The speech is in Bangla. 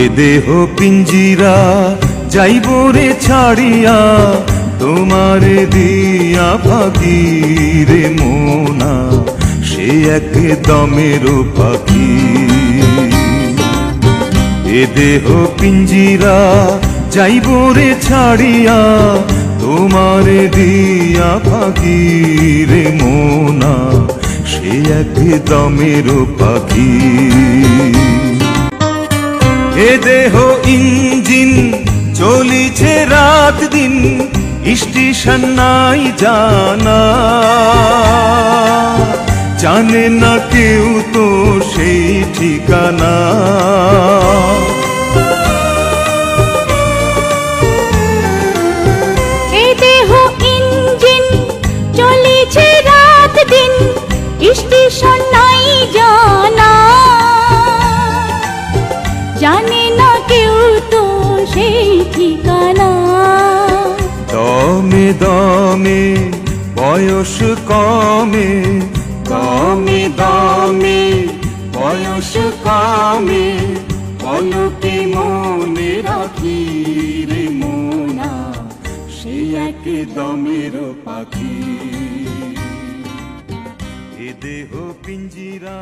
এ দেহ পিঞ্জিরা যাইব রে ছাড়িয়া, তোমারে দিয়া ফাঁকি রে মোনা, সে এক দমের পাখি। এ দেহ পিঞ্জিরা যাইব রে ছাড়িয়া, তোমারে দিয়া ফাঁকি রে মোনা, সে এক দমের পাখি। এ দেহ ইঞ্জিন চলিছে রাত দিন, স্টেশন নাই জানা, জানে না কেউ তো সেই ঠিকানা। এ দেহ ইঞ্জিন চলিছে রাত দিন, স্টেশন নাই জানা, জানে না কেউ তো সেই ঠিকানা। দমে দমে বয়স কমে, দমে দমে বয়স কমে, পলকে মনে রাখি রে মোনা, সে এক দমের পাখি। এ দেহ পিঞ্জিরা